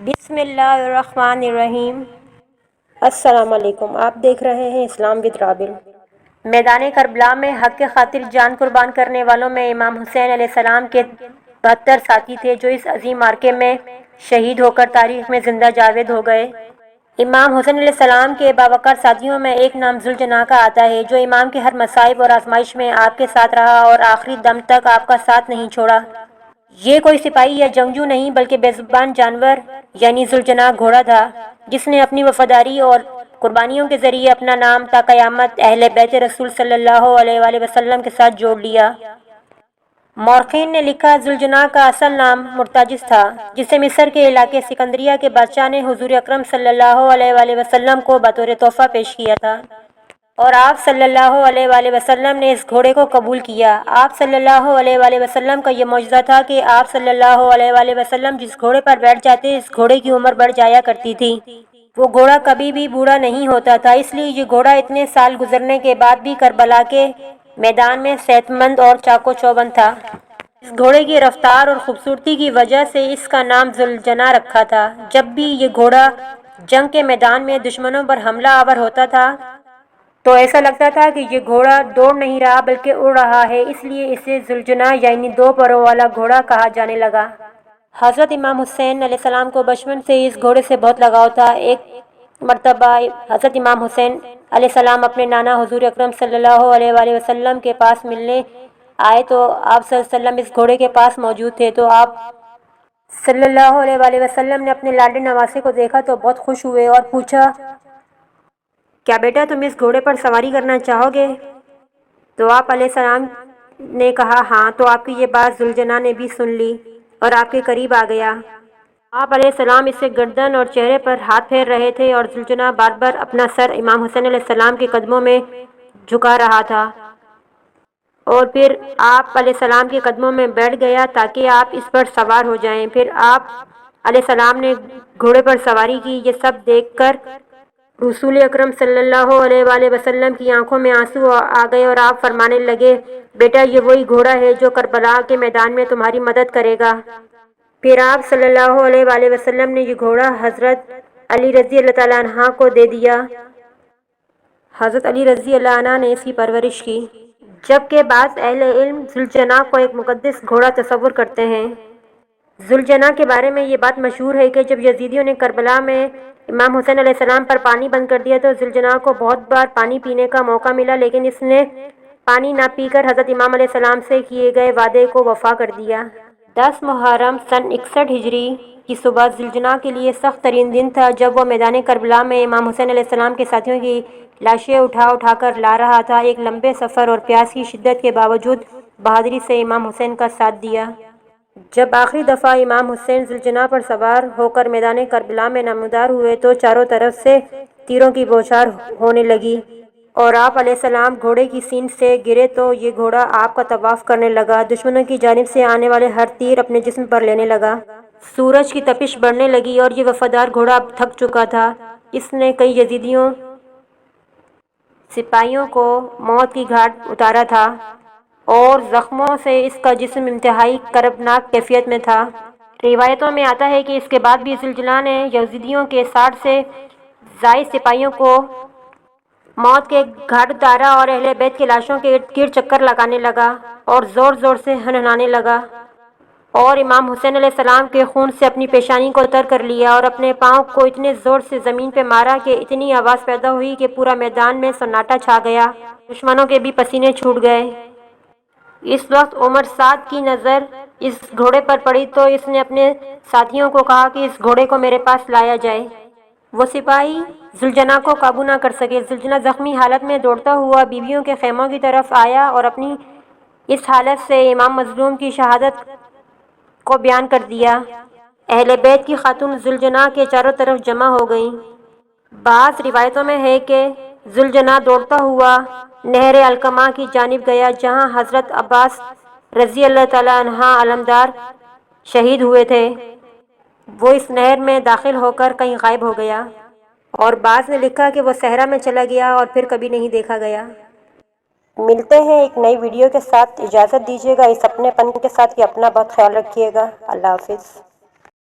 بسم اللہ الرحمن الرحیم۔ السلام علیکم، آپ دیکھ رہے ہیں اسلام ود رابل۔ میدان کربلا میں حق کے خاطر جان قربان کرنے والوں میں امام حسین علیہ السلام کے 72 ساتھی تھے جو اس عظیم معرکے میں شہید ہو کر تاریخ میں زندہ جاوید ہو گئے۔ امام حسین علیہ السلام کے باوقار ساتھیوں میں ایک نام ذوالجناح کا آتا ہے جو امام کے ہر مصائب اور آزمائش میں آپ کے ساتھ رہا اور آخری دم تک آپ کا ساتھ نہیں چھوڑا۔ یہ کوئی سپاہی یا جنگجو نہیں بلکہ بے زبان جانور یعنی ذوالجناح گھوڑا تھا جس نے اپنی وفاداری اور قربانیوں کے ذریعے اپنا نام تا قیامت اہل بیت رسول صلی اللہ علیہ وآلہ وسلم کے ساتھ جوڑ لیا۔ مورخین نے لکھا ذوالجناح کا اصل نام مرتجس تھا جسے مصر کے علاقے سکندریہ کے بادشاہ نے حضور اکرم صلی اللہ علیہ وآلہ وسلم کو بطور تحفہ پیش کیا تھا اور آپ صلی اللہ علیہ وآلہ وسلم نے اس گھوڑے کو قبول کیا۔ آپ صلی اللہ علیہ وآلہ وسلم کا یہ معجزہ تھا کہ آپ صلی اللہ علیہ وآلہ وسلم جس گھوڑے پر بیٹھ جاتے اس گھوڑے کی عمر بڑھ جایا کرتی تھی۔ وہ گھوڑا کبھی بھی بوڑھا نہیں ہوتا تھا، اس لیے یہ گھوڑا اتنے سال گزرنے کے بعد بھی کربلا کے میدان میں صحت مند اور چاق و چوبند تھا۔ اس گھوڑے کی رفتار اور خوبصورتی کی وجہ سے اس کا نام ذوالجناح رکھا تھا۔ جب بھی یہ گھوڑا جنگ کے میدان میں دشمنوں پر حملہ آور ہوتا تھا تو ایسا لگتا تھا کہ یہ گھوڑا دوڑ نہیں رہا بلکہ اڑ رہا ہے، اس لیے اسے ذوالجناح یعنی دو پروں والا گھوڑا کہا جانے لگا۔ حضرت امام حسین علیہ السلام کو بچپن سے اس گھوڑے سے بہت لگاؤ تھا۔ ایک مرتبہ حضرت امام حسین علیہ السلام اپنے نانا حضور اکرم صلی اللہ علیہ وآلہ وسلم کے پاس ملنے آئے تو آپ صلی اللہ علیہ وسلم اس گھوڑے کے پاس موجود تھے تو آپ صلی اللہ علیہ وآلہ وسلم نے اپنے لاڈلے نواسے کو دیکھا تو بہت خوش ہوئے اور پوچھا، کیا بیٹا تم اس گھوڑے پر سواری کرنا چاہو گے؟ تو آپ علیہ السلام نے کہا ہاں، تو آپ کی یہ بات ذوالجناح نے بھی سن لی اور آپ کے قریب آ گیا۔ آپ علیہ السلام اس سے گردن اور چہرے پر ہاتھ پھیر رہے تھے اور ذوالجناح بار بار اپنا سر امام حسین علیہ السلام کے قدموں میں جھکا رہا تھا اور پھر آپ علیہ السلام کے قدموں میں بیٹھ گیا تاکہ آپ اس پر سوار ہو جائیں۔ پھر آپ علیہ السلام نے گھوڑے پر سواری کی۔ یہ سب دیکھ کر رسول اکرم صلی اللہ علیہ وآلہ وسلم کی آنکھوں میں آنسو آ گئے اور آپ فرمانے لگے، بیٹا یہ وہی گھوڑا ہے جو کربلا کے میدان میں تمہاری مدد کرے گا۔ پھر آپ صلی اللہ علیہ وآلہ وسلم نے یہ گھوڑا حضرت علی رضی اللہ تعالیٰ عنہ کو دے دیا۔ حضرت علی رضی اللہ عنہ نے اس کی پرورش کی، جبکہ بعض اہل علم ذوالجناح کو ایک مقدس گھوڑا تصور کرتے ہیں۔ ذوالجناح کے بارے میں یہ بات مشہور ہے کہ جب یزیدیوں نے کربلا میں امام حسین علیہ السلام پر پانی بند کر دیا تو ذوالجناح کو بہت بار پانی پینے کا موقع ملا لیکن اس نے پانی نہ پی کر حضرت امام علیہ السلام سے کیے گئے وعدے کو وفا کر دیا۔ 10 محرم سن 61 ہجری کی صبح ذوالجناح کے لیے سخت ترین دن تھا جب وہ میدان کربلا میں امام حسین علیہ السلام کے ساتھیوں کی لاشیں اٹھا کر لا رہا تھا۔ ایک لمبے سفر اور پیاس کی شدت کے باوجود بہادری سے امام حسین کا ساتھ دیا۔ جب آخری دفعہ امام حسین ذوالجناح پر سوار ہو کر میدان کربلا میں نمودار ہوئے تو چاروں طرف سے تیروں کی بوچھار ہونے لگی اور آپ علیہ السلام گھوڑے کی سینٹ سے گرے تو یہ گھوڑا آپ کا طواف کرنے لگا۔ دشمنوں کی جانب سے آنے والے ہر تیر اپنے جسم پر لینے لگا۔ سورج کی تپش بڑھنے لگی اور یہ وفادار گھوڑا اب تھک چکا تھا۔ اس نے کئی یزیدیوں سپاہیوں کو موت کی گھاٹ اتارا تھا اور زخموں سے اس کا جسم انتہائی کربناک کیفیت میں تھا۔ روایتوں میں آتا ہے کہ اس کے بعد بھی ذوالجناح نے یزیدیوں کے 60 سے زائد سپاہیوں کو موت کے گھاٹ اتارا اور اہل بیت کی لاشوں کے ارد گرد چکر لگانے لگا اور زور زور سے ہنہنانے لگا اور امام حسین علیہ السلام کے خون سے اپنی پیشانی کو تر کر لیا اور اپنے پاؤں کو اتنے زور سے زمین پہ مارا کہ اتنی آواز پیدا ہوئی کہ پورا میدان میں سناٹا چھا گیا۔ دشمنوں کے بھی پسینے چھوٹ گئے۔ اس وقت عمر سعد کی نظر اس گھوڑے پر پڑی تو اس نے اپنے ساتھیوں کو کہا کہ اس گھوڑے کو میرے پاس لایا جائے۔ وہ سپاہی ذوالجناح کو قابو نہ کر سکے۔ ذوالجناح زخمی حالت میں دوڑتا ہوا بیویوں کے خیموں کی طرف آیا اور اپنی اس حالت سے امام مظلوم کی شہادت کو بیان کر دیا۔ اہل بیت کی خاتون ذوالجناح کے چاروں طرف جمع ہو گئیں۔ بعض روایتوں میں ہے کہ ذوالجناح دوڑتا ہوا نہر علقمہ کی جانب گیا جہاں حضرت عباس رضی اللہ تعالیٰ عنہ علمدار شہید ہوئے تھے۔ وہ اس نہر میں داخل ہو کر کہیں غائب ہو گیا اور بعض نے لکھا کہ وہ صحرا میں چلا گیا اور پھر کبھی نہیں دیکھا گیا۔ ملتے ہیں ایک نئی ویڈیو کے ساتھ، اجازت دیجیے گا اس اپنے پن کے ساتھ کہ اپنا بہت خیال رکھیے گا۔ اللہ حافظ۔